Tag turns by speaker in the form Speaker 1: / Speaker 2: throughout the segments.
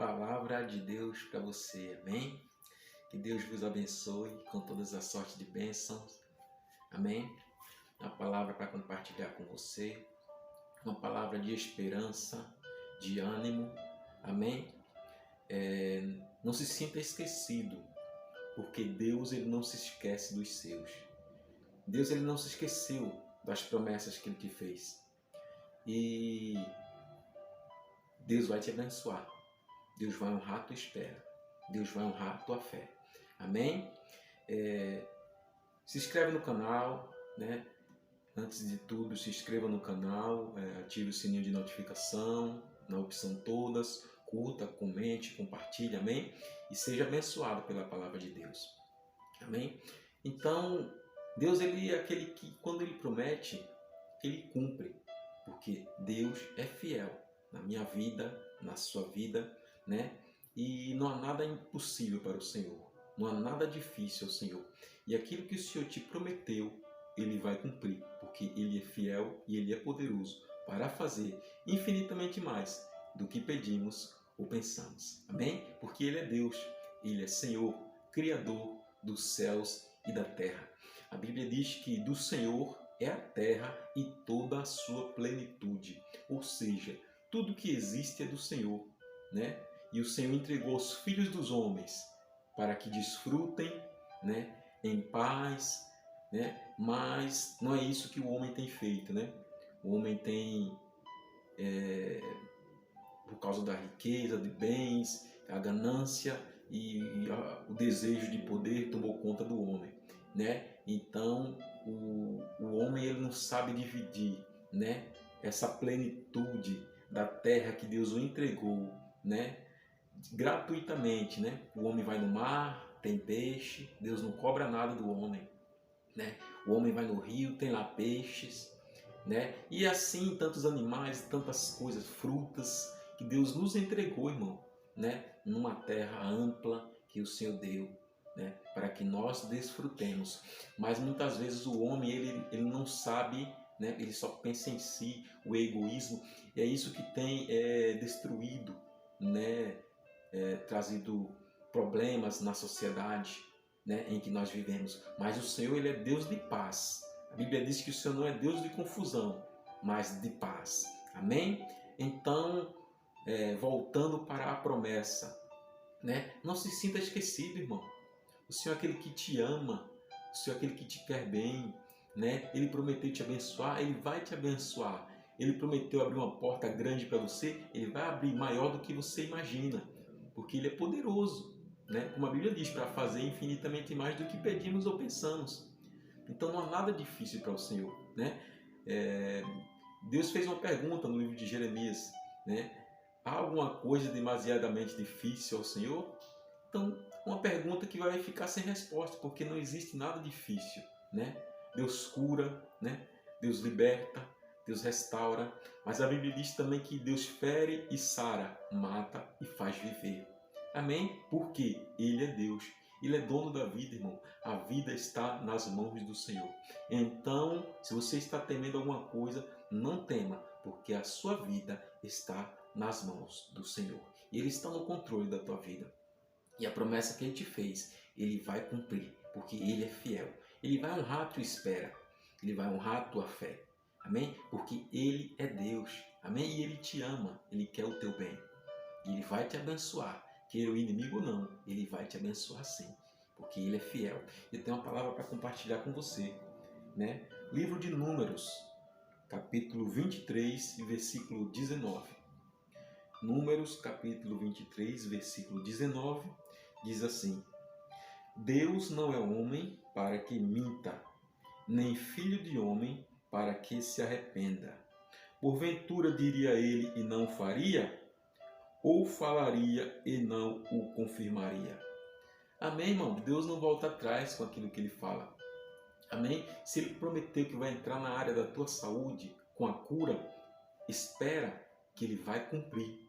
Speaker 1: Palavra de Deus para você, amém? Que Deus vos abençoe com todas as sortes de bênçãos, amém? Uma palavra para compartilhar com você, uma palavra de esperança, de ânimo, amém? Não se sinta esquecido, porque Deus ele não se esquece dos seus. Deus ele não se esqueceu das promessas que Ele te fez. E Deus vai te abençoar. Deus vai honrar a tua espera. Deus vai honrar a tua fé. Amém? Se inscreve no canal, né? Antes de tudo, se inscreva no canal, ative o sininho de notificação, na opção todas, curta, comente, compartilhe, amém? E seja abençoado pela palavra de Deus. Amém? Então, Deus ele é aquele que, quando Ele promete, Ele cumpre. Porque Deus é fiel na minha vida, na sua vida, né? E não há nada impossível para o Senhor. Não há nada difícil ao Senhor. E aquilo que o Senhor te prometeu, Ele vai cumprir. Porque Ele é fiel e Ele é poderoso para fazer infinitamente mais do que pedimos ou pensamos. Amém? Porque Ele é Deus. Ele é Senhor, Criador dos céus e da terra. A Bíblia diz que do Senhor é a terra e toda a sua plenitude. Ou seja, tudo que existe é do Senhor, né? E o Senhor entregou aos filhos dos homens para que desfrutem, né, em paz, né? Mas não é isso que o homem tem feito, né? O homem tem, por causa da riqueza, de bens, a ganância e o desejo de poder tomou conta do homem, né? Então o homem ele não sabe dividir, né? Essa plenitude da terra que Deus o entregou, né? Gratuitamente, né? O homem vai no mar, tem peixe, Deus não cobra nada do homem, né? O homem vai no rio, tem lá peixes, né? E assim tantos animais, tantas coisas, frutas que Deus nos entregou, irmão, né? Numa terra ampla que o Senhor deu, né? Para que nós desfrutemos. Mas muitas vezes o homem ele não sabe, né? Ele só pensa em si, o egoísmo, e é isso que tem destruído, né? Trazido problemas na sociedade, né, em que nós vivemos. Mas o Senhor ele é Deus de paz. A Bíblia diz que o Senhor não é Deus de confusão, mas de paz. Amém? Então, voltando para a promessa, né, não se sinta esquecido, irmão. O Senhor é aquele que te ama, o Senhor é aquele que te quer bem, né? Ele prometeu te abençoar, Ele vai te abençoar. Ele prometeu abrir uma porta grande para você, Ele vai abrir maior do que você imagina, porque Ele é poderoso, né? Como a Bíblia diz, para fazer infinitamente mais do que pedimos ou pensamos. Então não há nada difícil para o Senhor, né? Deus fez uma pergunta no livro de Jeremias, né? Há alguma coisa demasiadamente difícil ao Senhor? Então, uma pergunta que vai ficar sem resposta, porque não existe nada difícil, né? Deus cura, né? Deus liberta, Deus restaura, mas a Bíblia diz também que Deus fere e sara, mata e faz viver. Amém? Porque Ele é Deus. Ele é dono da vida, irmão. A vida está nas mãos do Senhor. Então, se você está temendo alguma coisa, não tema, porque a sua vida está nas mãos do Senhor. E Ele está no controle da tua vida. E a promessa que Ele te fez, Ele vai cumprir, porque Ele é fiel. Ele vai honrar a tua espera. Ele vai honrar a tua fé. Amém? Porque Ele é Deus. Amém? E Ele te ama. Ele quer o teu bem. E Ele vai te abençoar. Queira o inimigo ou não, Ele vai te abençoar sim. Porque Ele é fiel. Eu tenho uma palavra para compartilhar com você, né? Livro de Números, capítulo 23, versículo 19. Números, capítulo 23, versículo 19, diz assim: Deus não é homem para que minta, nem filho de homem para que se arrependa. Porventura diria ele e não faria? Ou falaria e não o confirmaria? Amém, irmão? Deus não volta atrás com aquilo que Ele fala. Amém? Se Ele prometeu que vai entrar na área da tua saúde com a cura, espera que Ele vai cumprir.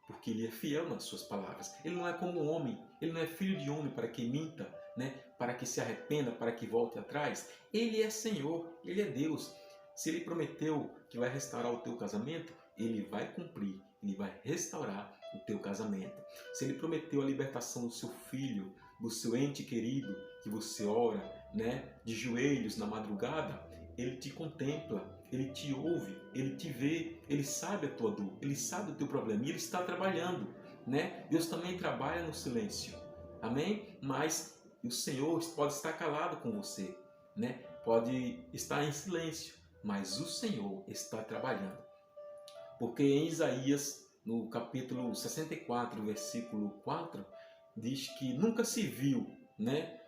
Speaker 1: Porque Ele é fiel nas suas palavras. Ele não é como um homem. Ele não é filho de homem para que minta, né? Para que se arrependa, para que volte atrás. Ele é Senhor. Ele é Deus. Se Ele prometeu que vai restaurar o teu casamento, Ele vai cumprir. Ele vai restaurar o teu casamento. Se Ele prometeu a libertação do seu filho, do seu ente querido, que você ora, né, de joelhos na madrugada, Ele te contempla, Ele te ouve, Ele te vê, Ele sabe a tua dor, Ele sabe o teu problema e Ele está trabalhando, né? Deus também trabalha no silêncio, amém? Mas o Senhor pode estar calado com você, né? Pode estar em silêncio, mas o Senhor está trabalhando. Porque em Isaías, no capítulo 64, versículo 4, diz que nunca se viu, né,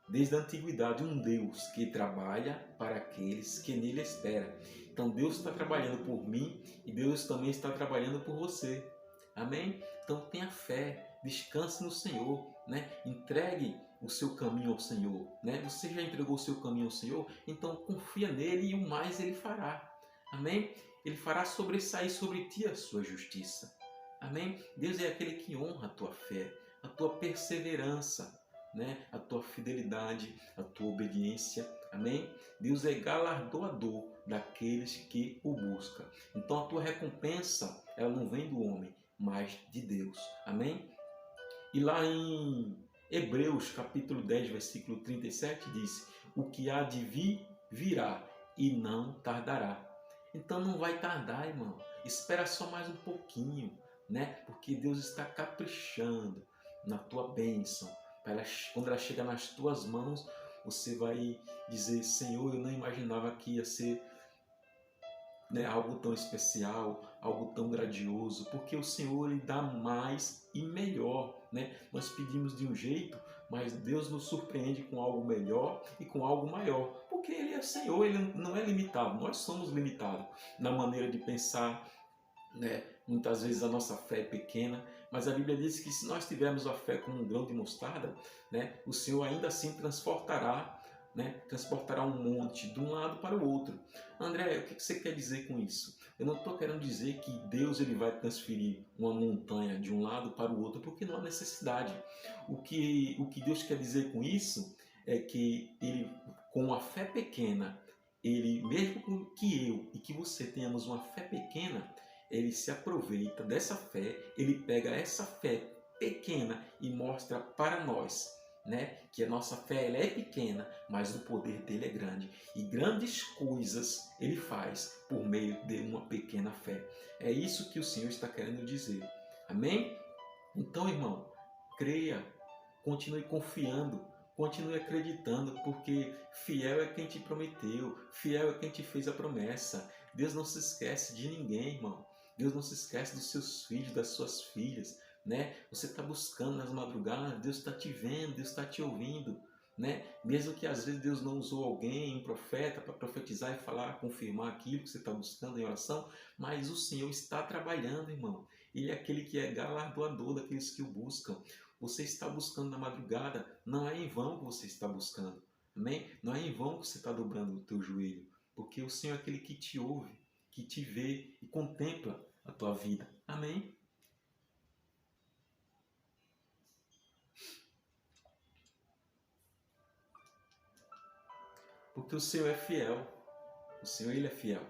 Speaker 1: desde a antiguidade, um Deus que trabalha para aqueles que nele esperam. Então Deus está trabalhando por mim e Deus também está trabalhando por você. Amém? Então tenha fé, descanse no Senhor, né? Entregue o seu caminho ao Senhor, né? Você já entregou o seu caminho ao Senhor? Então confia nele e o mais ele fará. Amém? Ele fará sobressair sobre ti a sua justiça. Amém? Deus é aquele que honra a tua fé, a tua perseverança, né? A tua fidelidade, a tua obediência. Amém? Deus é galardoador daqueles que o buscam. Então a tua recompensa, ela não vem do homem, mas de Deus. Amém? E lá em Hebreus capítulo 10, versículo 37 diz: o que há de vir, virá e não tardará. Então não vai tardar, irmão. Espera só mais um pouquinho, né? Porque Deus está caprichando na tua bênção. Quando ela chega nas tuas mãos, você vai dizer: Senhor, eu não imaginava que ia ser, né, algo tão especial, algo tão grandioso, porque o Senhor Ele dá mais e melhor, né? Nós pedimos de um jeito, mas Deus nos surpreende com algo melhor e com algo maior, porque Ele é Senhor, Ele não é limitado, nós somos limitados na maneira de pensar, né? Muitas vezes a nossa fé é pequena, mas a Bíblia diz que se nós tivermos a fé como um grão de mostarda, né, o Senhor ainda assim transportará, né, transportará um monte de um lado para o outro. André, o que você quer dizer com isso? Eu não estou querendo dizer que Deus ele vai transferir uma montanha de um lado para o outro, porque não há necessidade. O que Deus quer dizer com isso é que Ele, com a fé pequena, Ele, mesmo que eu e que você tenhamos uma fé pequena, Ele se aproveita dessa fé, Ele pega essa fé pequena e mostra para nós, né, que a nossa fé ela é pequena, mas o poder dele é grande. E grandes coisas ele faz por meio de uma pequena fé. É isso que o Senhor está querendo dizer. Amém? Então, irmão, creia, continue confiando, continue acreditando, porque fiel é quem te prometeu, fiel é quem te fez a promessa. Deus não se esquece de ninguém, irmão. Deus não se esquece dos seus filhos, das suas filhas, né? Você está buscando nas madrugadas, Deus está te vendo, Deus está te ouvindo, né? Mesmo que às vezes Deus não usou alguém, um profeta, para profetizar e falar, confirmar aquilo que você está buscando em oração, mas o Senhor está trabalhando, irmão. Ele é aquele que é galardoador daqueles que o buscam. Você está buscando na madrugada, não é em vão que você está buscando, amém? Não é em vão que você está dobrando o teu joelho, porque o Senhor é aquele que te ouve, que te vê e contempla a tua vida, amém? Porque o Senhor é fiel, o Senhor ele é fiel,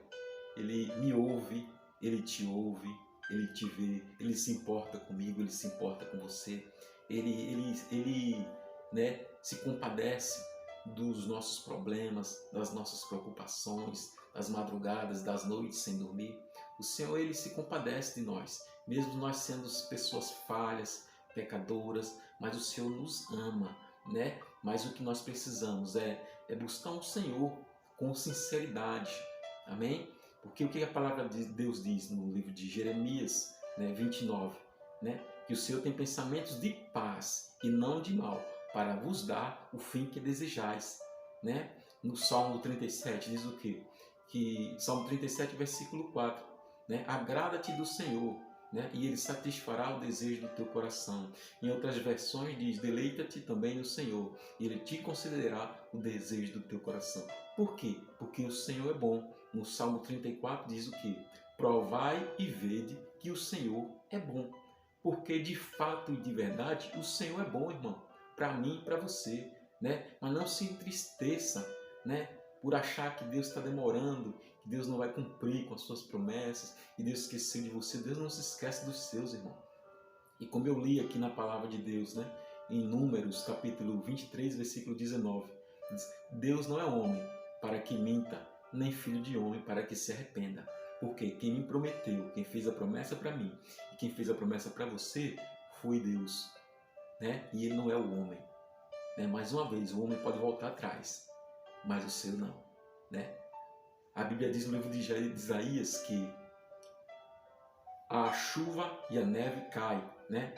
Speaker 1: Ele me ouve, Ele te ouve, Ele te vê, Ele se importa comigo, Ele se importa com você, Ele né, se compadece dos nossos problemas, das nossas preocupações, das madrugadas, das noites sem dormir. O Senhor ele se compadece de nós, mesmo nós sendo pessoas falhas, pecadoras, mas o Senhor nos ama, né? Mas o que nós precisamos é buscar um Senhor com sinceridade, amém? Porque o que a palavra de Deus diz no livro de Jeremias, né, 29, né? Que o Senhor tem pensamentos de paz e não de mal, para vos dar o fim que desejais, né? No Salmo 37 diz o quê? Que Salmo 37, versículo 4, né? Agrada-te do Senhor, né? E Ele satisfará o desejo do teu coração. Em outras versões diz, deleita-te também no Senhor, e Ele te concederá o desejo do teu coração. Por quê? Porque o Senhor é bom. No Salmo 34 diz o quê? Provai e vede que o Senhor é bom. Porque de fato e de verdade o Senhor é bom, irmão. Para mim e para você, né? Mas não se entristeça, né? Por achar que Deus está demorando, que Deus não vai cumprir com as suas promessas, que Deus esqueceu de você. Deus não se esquece dos seus, irmão. E como eu li aqui na palavra de Deus, né, em Números, capítulo 23, versículo 19, diz: Deus não é homem para que minta, nem filho de homem para que se arrependa. Porque quem me prometeu, quem fez a promessa para mim e quem fez a promessa para você foi Deus, né? E ele não é o homem, né? Mais uma vez, o homem pode voltar atrás, mas o seu não, né? A Bíblia diz no livro de Isaías que a chuva e a neve caem, né?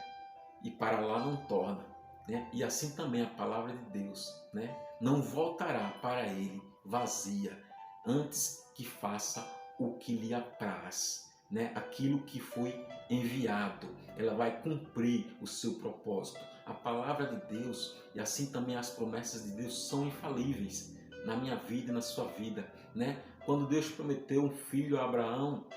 Speaker 1: E para lá não torna, né? E assim também a palavra de Deus, né? Não voltará para ele vazia, antes que faça o que lhe apraz, né? Aquilo que foi enviado, ela vai cumprir o seu propósito. A palavra de Deus e assim também as promessas de Deus são infalíveis na minha vida e na sua vida, né? Quando Deus prometeu um filho a Abraão,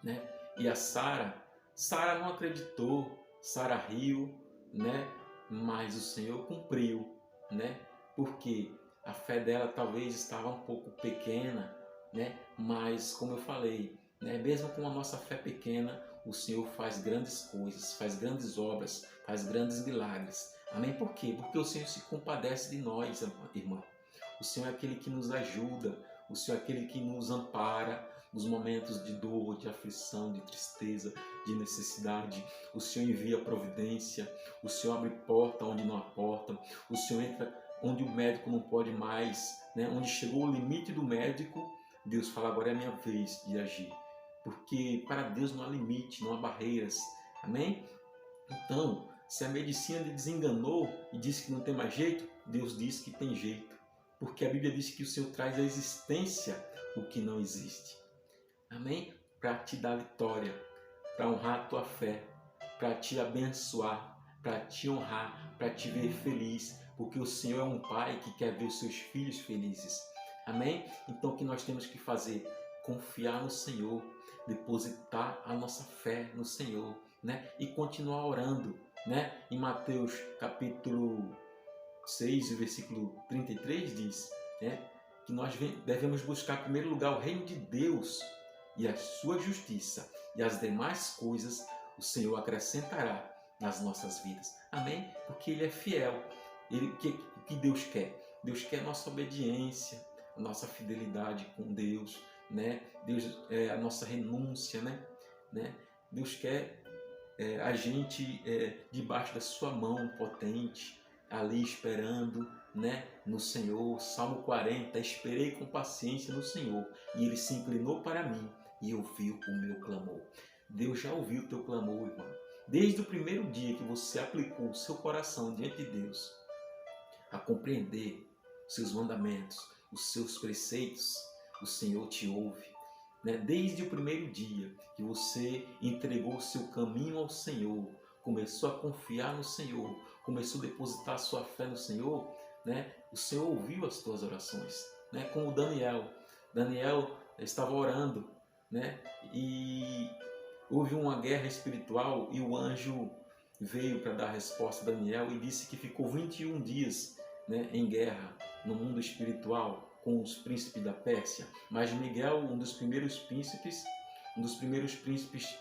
Speaker 1: né? E a Sara, Sara não acreditou, Sara riu, né? Mas o Senhor cumpriu, né? Porque a fé dela talvez estava um pouco pequena, né? Mas como eu falei, né? Mesmo com a nossa fé pequena, o Senhor faz grandes coisas, faz grandes obras, faz grandes milagres. Amém? Por quê? Porque o Senhor se compadece de nós, irmão. O Senhor é aquele que nos ajuda, o Senhor é aquele que nos ampara nos momentos de dor, de aflição, de tristeza, de necessidade. O Senhor envia providência, o Senhor abre porta onde não há porta, o Senhor entra onde o médico não pode mais, né? Onde chegou o limite do médico, Deus fala: agora é a minha vez de agir. Porque para Deus não há limite, não há barreiras. Amém? Então, se a medicina lhe desenganou e disse que não tem mais jeito, Deus diz que tem jeito. Porque a Bíblia diz que o Senhor traz à existência o que não existe. Amém? Para te dar vitória, para honrar a tua fé, para te abençoar, para te honrar, para te ver feliz, porque o Senhor é um pai que quer ver os seus filhos felizes. Amém? Então o que nós temos que fazer? Confiar no Senhor, depositar a nossa fé no Senhor, né? E continuar orando, né? Em Mateus capítulo 6, versículo 33 diz, né, que nós devemos buscar em primeiro lugar o reino de Deus e a sua justiça, e as demais coisas o Senhor acrescentará nas nossas vidas. Amém? Porque Ele é fiel. O que Deus quer? Deus quer a nossa obediência, a nossa fidelidade com Deus, né? Deus, a nossa renúncia, né? Deus quer a gente debaixo da sua mão potente, ali esperando, né, no Senhor. Salmo 40, esperei com paciência no Senhor, e Ele se inclinou para mim e ouviu o meu clamor. Deus já ouviu o teu clamor, irmão. Desde o primeiro dia que você aplicou o seu coração diante de Deus, a compreender os seus mandamentos, os seus preceitos, o Senhor te ouve. Desde o primeiro dia que você entregou o seu caminho ao Senhor, começou a confiar no Senhor, começou a depositar a sua fé no Senhor, o Senhor ouviu as tuas orações, como Daniel. Daniel estava orando, e houve uma guerra espiritual e o anjo veio para dar resposta a Daniel e disse que ficou 21 dias em guerra no mundo espiritual com os príncipes da Pérsia. Mas Miguel, um dos primeiros príncipes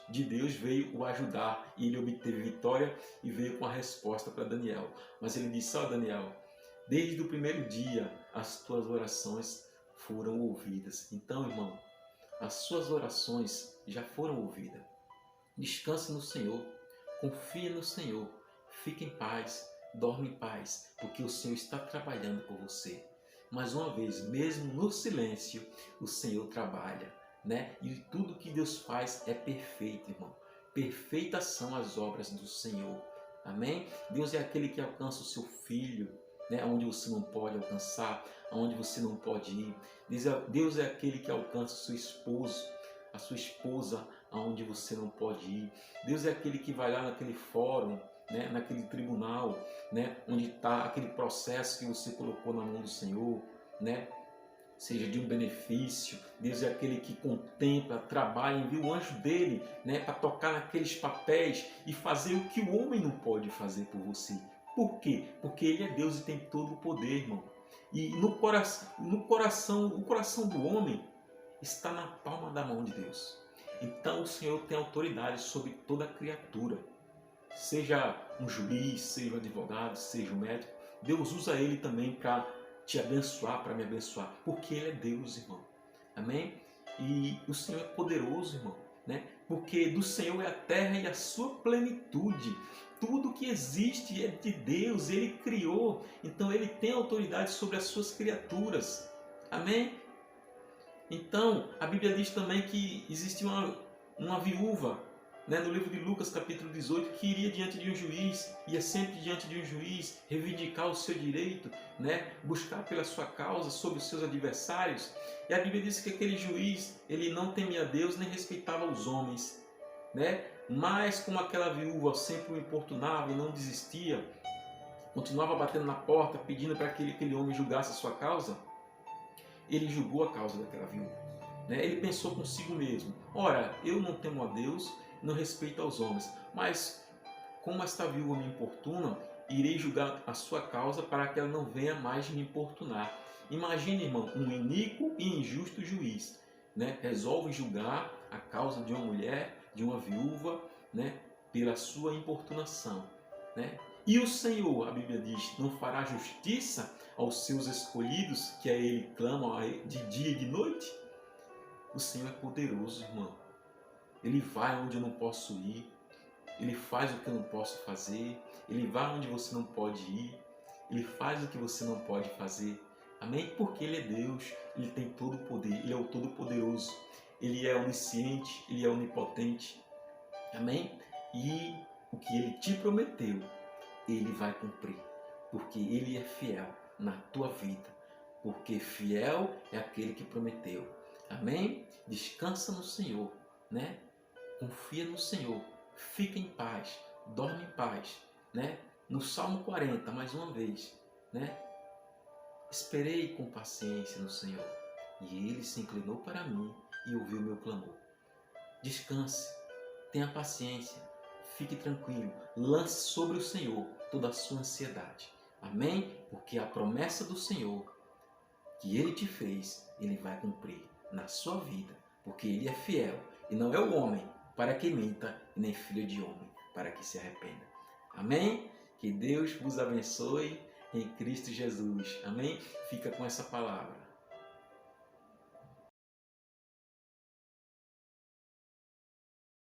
Speaker 1: de Deus, veio o ajudar e ele obteve vitória e veio com a resposta para Daniel. Mas ele disse: ó Daniel, desde o primeiro dia as tuas orações foram ouvidas. Então, irmão, as suas orações já foram ouvidas. Descanse no Senhor, confie no Senhor, fique em paz, dorme em paz, porque o Senhor está trabalhando por você. Mais uma vez, mesmo no silêncio, o Senhor trabalha, E tudo que Deus faz é perfeito, irmão. Perfeitas são as obras do Senhor. Amém? Deus é aquele que alcança o seu filho, onde você não pode alcançar, onde você não pode ir. Deus é aquele que alcança o seu esposo, a sua esposa, aonde você não pode ir. Deus é aquele que vai lá naquele fórum, naquele tribunal, onde está aquele processo que você colocou na mão do Senhor, seja de um benefício. Deus é aquele que contempla, trabalha, envia o anjo dele, para tocar naqueles papéis e fazer o que o homem não pode fazer por você. Por quê? Porque Ele é Deus e tem todo o poder, irmão. E o coração do homem está na palma da mão de Deus. Então o Senhor tem autoridade sobre toda criatura. Seja um juiz, seja um advogado, seja um médico, Deus usa ele também para te abençoar, para me abençoar, porque Ele é Deus, irmão. Amém? E o Senhor é poderoso, irmão, né? Porque do Senhor é a terra e a sua plenitude. Tudo que existe é de Deus, Ele criou, então Ele tem autoridade sobre as suas criaturas. Amém? Então, a Bíblia diz também que existia uma viúva, né, no livro de Lucas, capítulo 18, que iria diante de um juiz, ia sempre diante de um juiz, reivindicar o seu direito, né, buscar pela sua causa sobre os seus adversários. E a Bíblia diz que aquele juiz, ele não temia a Deus nem respeitava os homens, né? Mas como aquela viúva sempre o importunava e não desistia, continuava batendo na porta, pedindo para que aquele homem julgasse a sua causa, ele julgou a causa daquela viúva. Né? Ele pensou consigo mesmo: ora, eu não temo a Deus, não respeito aos homens, mas como esta viúva me importuna, irei julgar a sua causa para que ela não venha mais me importunar. Imagine, irmão, um iníquo e injusto juiz, né? Resolve julgar a causa de uma mulher, de uma viúva, né? Pela sua importunação, né? E o Senhor, a Bíblia diz, não fará justiça aos seus escolhidos, que a Ele clamam de dia e de noite? O Senhor é poderoso, irmão. Ele vai onde eu não posso ir. Ele faz o que eu não posso fazer. Ele vai onde você não pode ir. Ele faz o que você não pode fazer. Amém? Porque Ele é Deus. Ele tem todo o poder. Ele é o Todo-Poderoso. Ele é onisciente. Ele é onipotente. Amém? E o que Ele te prometeu, Ele vai cumprir. Porque Ele é fiel na tua vida. Porque fiel é aquele que prometeu. Amém? Descansa no Senhor, né? Confia no Senhor. Fica em paz. Dorme em paz, né? No Salmo 40, mais uma vez, né? Esperei com paciência no Senhor, e Ele se inclinou para mim e ouviu meu clamor. Descanse, tenha paciência, fique tranquilo, lance sobre o Senhor toda a sua ansiedade. Amém? Porque a promessa do Senhor que Ele te fez, Ele vai cumprir na sua vida, porque Ele é fiel e não é o homem para que minta, e nem filho de homem para que se arrependa. Amém? Que Deus vos abençoe em Cristo Jesus. Amém? Fica com essa palavra.